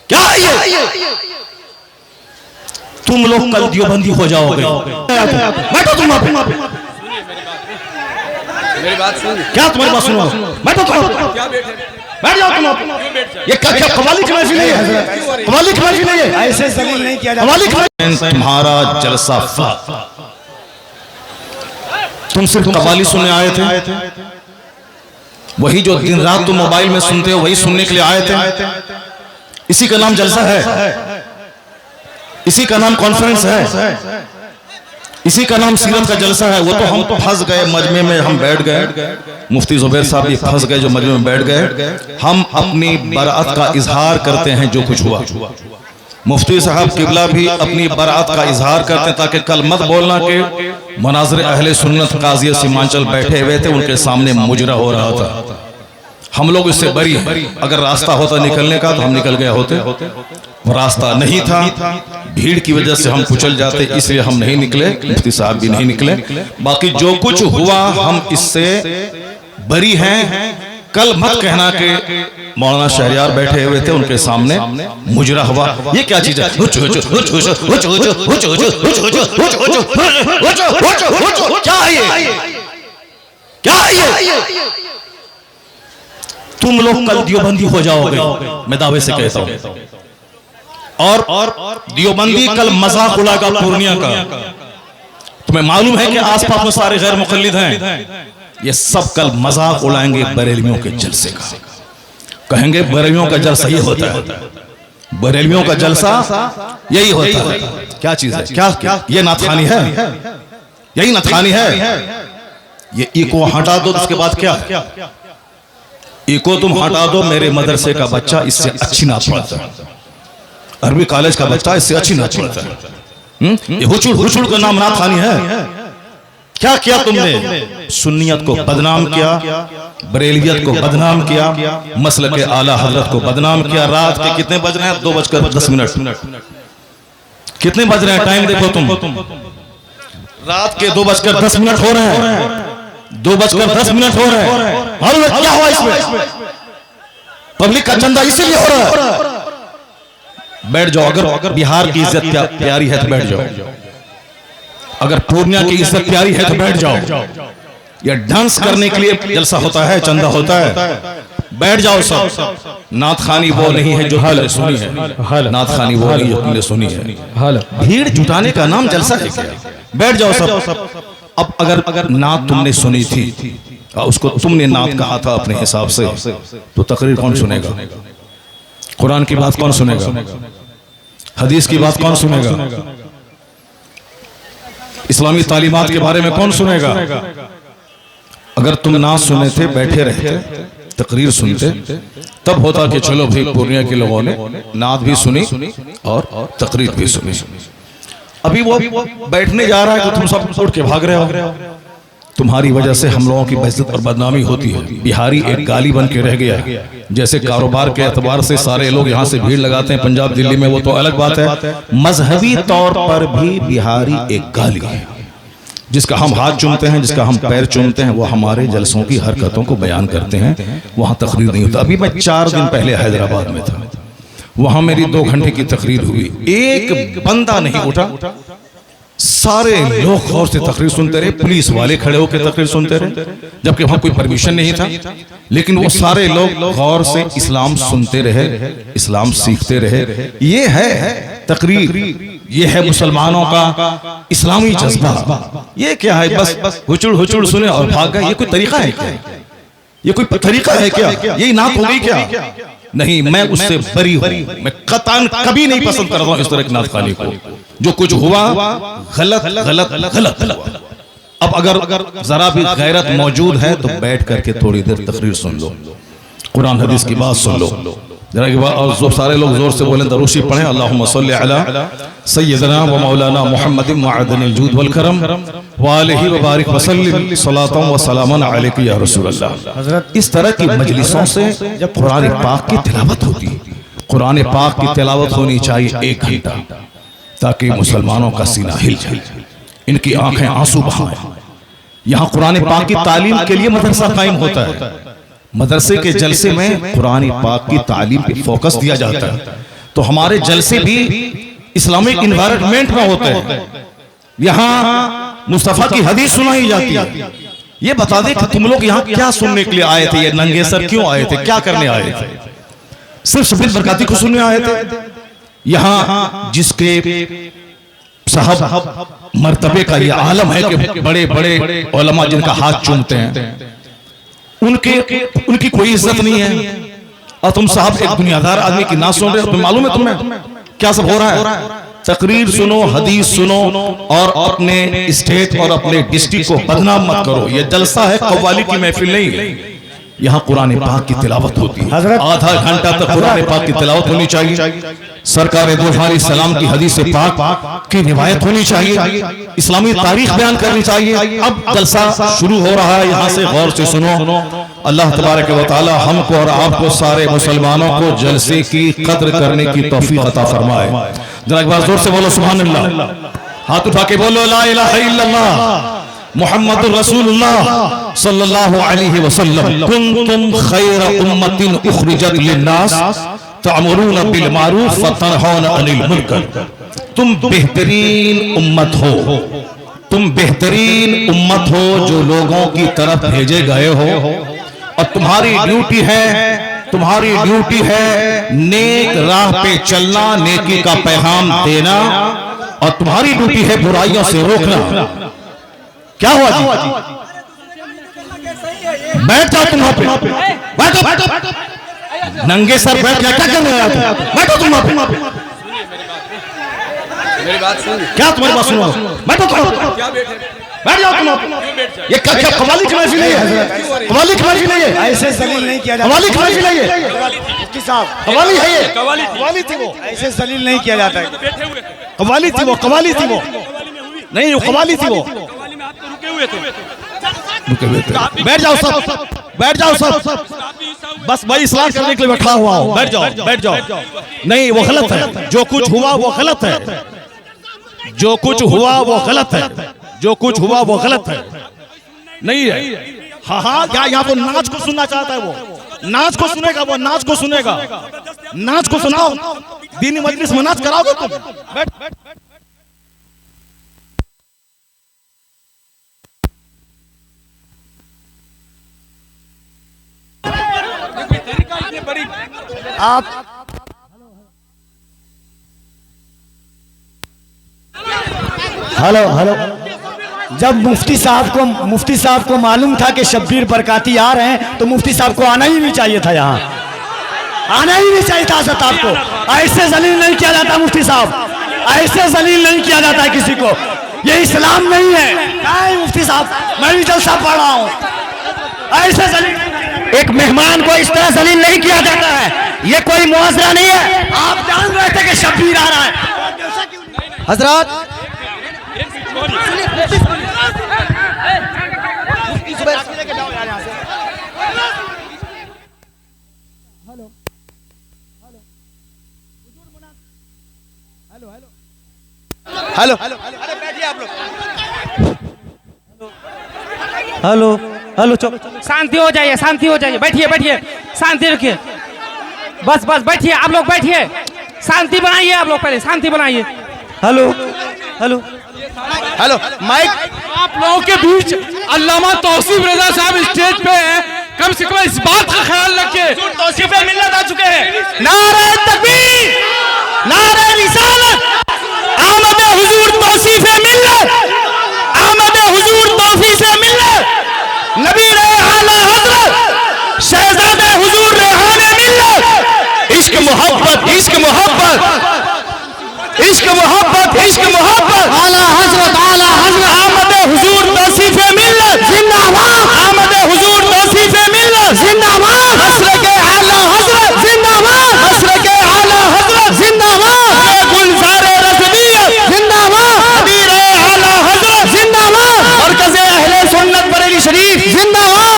क्या है? तुम लोग कल दियोबंदी हो जाओगे। बैठो तुम वहां पे। मेरी बात सुन। क्या तुम्हारी बात सुनो? बैठो तुम। क्या बैठे? बैठ जाओ तुम। ये क्या कवाली की महफिल नहीं है? कवाली की महफिल नहीं है। ऐसे जलील नहीं किया जाता। कवाली की तुम्हारा जलसा तुम सिर्फ कवाली सुनने आए थे? वही जो दिन रात तुम मोबाइल में सुनते हो वही सुनने के लिए आए थे? इसी का नाम जलसा है? इसी का नाम कॉन्फ्रेंस है? इसी का नाम सीरत का जलसा है? वो तो हम फंस गए मजमे में, हम बैठ गए। मुफ्ती जुबैर साहब भी फंस गए जो मजमे में बैठ गए। हम अपनी बराअत का इजहार करते हैं जो कुछ हुआ। मुफ्ती साहब किबला भी अपनी बराअत का इजहार करते हैं ताकि कल मत बोलना कि मनाज़िर अहले सुन्नत काज़ी सीमांचल बैठे हुए थे, उनके सामने मुजरा हो रहा था। हम लोग इससे बरी हैं। अगर रास्ता होता निकलने का तो हम निकल गए होते। रास्ता नहीं था, भीड़ की वजह से हम कुचल जाते, इसलिए हम नहीं निकले। मुफ्ती साहब भी नहीं निकले। बाकी जो कुछ हुआ हम इससे बरी हैं। कल मत कहना कि मौलाना शहरियार बैठे हुए थे, उनके सामने मुजरा हुआ। ये क्या चीज है? क्या है? तुम लोग कल दियोबंदी हो जाओगे, मैं दावे से कहता हूं। और दियोबंदी कल मजाक उड़ाएगा पूर्णिया का। तुम्हें मालूम है कि आसपास में सारे गैर मुक़ल्लिद हैं। ये सब कल मजाक उड़ाएंगे बरेलवियों के जलसे का। कहेंगे बरेलवियों का जलसा ये होता है, बरेलवियों का जलसा यही होता है। क्या चीज है? क्या ये नाथखानी है? यही नाथखानी है? ये इको हटा दो, उसके बाद क्या? इको तुम हटा दो, मेरे मदरसे का बच्चा इससे अच्छी नात पढ़ता है, अरबी कॉलेज का बच्चा इससे अच्छी नात पढ़ता है। ये हुचुड़ हुचुड़ का नाम नाथखानी है? क्या किया तुमने? सुन्नियत को बदनाम किया, बरेलवियत को बदनाम किया, मसलक आला हजरत को बदनाम किया। रात के कितने बज रहे हैं? 2:10। कितने बज रहे हैं? टाइम देखो तुम। रात के 2:10 हो रहे हैं। 2:10 हो रहे हैं। मालूम क्या हुआ इसमें? पब्लिक का चंदा इसीलिए हो रहा है। बैठ जाओ। अगर बिहार की इज्जत प्यारी है तो बैठ जाओ। अगर पूर्णिया की इज्जत प्यारी है तो बैठ जाओ। ये डांस करने के लिए जलसा होता है, चंदा होता है। बैठ जाओ सब। नाथखानी वो नहीं है जो तुमने सुनी है। नाथखानी वो नहीं जो तुमने सुनी है। भीड़ जुटाने का नाम जलसा है क्या? बैठ जाओ सब। अब अगर नात तुमने सुनी थी, उसको तुमने नात कहा था अपने हिसाब से, तो तकरीर कौन सुनेगा? कुरान की बात कौन सुनेगा? हदीस की बात कौन सुनेगा? इस्लामी तालीमात के बारे में कौन सुनेगा? अगर तुम ना सुने थे, बैठे रहते, तकरीर सुनते, तब होता कि चलो भाई पूर्णिया के लोगों ने नात भी सुनी और तकरीर भी सुनी। अभी वो बैठने जा रहा है तो तुम सब उठ के भाग रहे हो। तुम्हारी वजह से हम लोगों की बेइज्जत और बदनामी होती है। बिहारी एक गाली बन के रह गया है। जैसे कारोबार के एतबार से सारे लोग यहाँ से भीड़ लगाते हैं पंजाब दिल्ली में, वो तो अलग बात है। मजहबी तौर पर भी बिहारी एक गाली है। जिसका हम हाथ चूमते हैं, जिसका हम पैर चूमते हैं, वो हमारे जलसों की हरकतों को बयान करते हैं। वहाँ तकरीर नहीं होता। अभी मैं 4 दिन पहले हैदराबाद में था, वहाँ मेरी 2 घंटे की तकरीर हुई। एक बंदा नहीं उठा, सारे लोग गौर से तकरीर सुनते रहे। पुलिस वाले खड़े होकर तकरीर सुनते रहे, जबकि वहां कोई परमिशन नहीं था। लेकिन वो सारे लोग गौर से इस्लाम सुनते रहे, इस्लाम सीखते रहे। ये है तकरीर, ये है मुसलमानों का इस्लामी जज्बा। ये क्या है? बस हुचुड़ हुचुड़ सुने और भाग गए। ये कोई तरीका है क्या? ये कोई तरीका है क्या? यही नात होगी क्या? नहीं, मैं उससे बरी हूं। मैं कतान कभी नहीं पसंद करता हूं इस तरह की नाथखानी को। जो कुछ हुआ गलत गलत गलत हुआ। अब अगर जरा भी गैरत मौजूद है तो बैठ करके थोड़ी देर तकरीर सुन लो, कुरान हदीस की बात सुन लो जरा की बात। और जो सारे लोग जोर से बोलें दरूशी पढ़ें, अल्लाहुम्मा सल्ली अला सय्यदना व मौलाना मुहम्मदिन मअदनिल जूद वल करम व आलिहि व बारिक व सल्लिम सलातन व सलामन अलैका या रसूल अल्लाह। इस तरह की मजलिसों से जब कुरान पाक की तिलावत होती है, कुरान पाक की तिलावत होनी चाहिए 1 घंटा, ताकि मुसलमानों का सीना हिल जाए, इनकी आंखें आंसू बहाएं। यहाँ कुरान पाक की तालीम के लिए मदरसा कायम होता है। मदरसे के जलसे में कुरान पाक की तालीम पे फोकस दिया जाता है। तो हमारे जलसे भी इस्लामिक इन्वायरमेंट में होते हैं। यहाँ मुस्तफा की हदीस सुनाई जाती है। ये बता दे कि तुम लोग यहाँ क्या सुनने के लिए आए थे? ये नंगे सर क्यों आए थे? क्या करने आए थे? सिर्फ शबीर बरकाती को सुनने आए थे? यहाँ जिसके साहब मर्तबे का ये आलम है कि बड़े बड़े उलमा जिनका हाथ चूमते हैं, उनकी कोई इज्जत नहीं है, और तुम साहब एक दुनियादार आदमी की ना सुन रहे हो। मालूम है तुम्हें क्या सब हो रहा है? तकरीर सुनो, हदीस सुनो, और अपने स्टेट और अपने डिस्ट्रिक्ट को बदनाम मत करो। ये जलसा है, कव्वाली की महफिल नहीं है। यहाँ कुरान पाक की तिलावत होती है। आधा घंटा तक कुरान पाक की तिलावत होनी चाहिए। सरकार दो सलाम की हदीस पाक की रिवायत होनी चाहिए। इस्लामी तारीख बयान करनी चाहिए। अब जलसा शुरू हो रहा है, यहाँ से गौर से सुनो। अल्लाह तबारक व तआला हमको और आपको सारे मुसलमानों को जलसे की कद्र करने की तौफीक अता फरमाए। जरा एक बार जोर से बोलो सुभान अल्लाह। हाथ उठा के बोलो ला इलाहा इल्लल्लाह मुहम्मदुर रसूलुल्लाह सल्लल्लाहु अलैहि वसल्लम। कुंतुम खैरा उम्मतिन उखरिजत लिन्नास तअमुरूना बिल मारूफ व तनहौना अनिल मुनकर। तुम बेहतरीन उम्मत हो, तुम बेहतरीन उम्मत हो जो लोगों की तरफ भेजे गए हो, और तुम्हारी ड्यूटी है नेक राह पे चलना, नेकी का पैगाम देना, और तुम्हारी ड्यूटी है बुराइयों से रोकना। क्या हुआ जी? बैठ जाओ तुम वहां पे, बैठो। नंगे सर बैठ क्या करने आया तुम? बैठो तुम वहां पे। मेरी बात सुन। क्या तुम्हारी बात सुनो? बैठो तुम, बैठ जाओ तुम। ये क्या कवाली की महफिल है? कवाली की महफिल नहीं है। ऐसे जलील नहीं किया जाता। कवाली की महफिल है ये। मुफ्ती साहब, कवाली है ये। कवाली थी वो। ऐसे जलील नहीं किया जाता है। कवाली थी वो। नहीं, वो कवाली थी वो। बैठ जाओ सब, बैठ जाओ सब। बस भाई इस्लाह करने के लिए बैठा हुआ हो। बैठ जाओ। नहीं, वो गलत है। जो कुछ हुआ वो गलत है। जो कुछ हुआ वो गलत है। नहीं है। हाँ, क्या यहाँ तो नाच को सुनना चाहता है? वो नाच को सुनेगा। नाच को सुनाओ। दीनी मजलिस में नाच कराओगे तुम? बैठ। आप हेलो। जब मुफ्ती साहब को मालूम था कि शब्बीर बरकाती आ रहे हैं, तो मुफ्ती साहब को आना ही नहीं चाहिए था। यहाँ आना ही नहीं चाहिए था। हज़रत आपको ऐसे जलील नहीं किया जाता। मुफ्ती साहब, ऐसे जलील नहीं किया जाता किसी को। ये इस्लाम नहीं है। नहीं मुफ्ती साहब, मैं भी जलसा पढ़ रहा हूँ। ऐसे जलील एक मेहमान को इस तरह जलील नहीं किया जाता है। ये कोई मुआवजा नहीं है। आप जान रहे थे कि शब्बीर आ रहा है। हजरत हेलो, अरे बैठिए आप लोग। हेलो, शांति हो जाइए, बैठिए, शांति रखिए। बस बैठिए, आप लोग बैठिए। शांति बनाइए, आप लोग पहले शांति बनाइए। Hello, mike. आप लोगों के बीच अल्लामा तौसीफ रजा साहब स्टेज पे हैं। कम से कम इस बात का ख्याल रखिए। तौसीफ मिल्लत आ चुके हैं। नारे तकबीर, नारे रिसालत, आमद हुजूर तौसीफ मिल्लत, आमद हुजूर तौसीफ मिल्लत, नबी आला हजरत शहजादे हुजूर रेहाने मिल्लत। इश्क मोहब्बत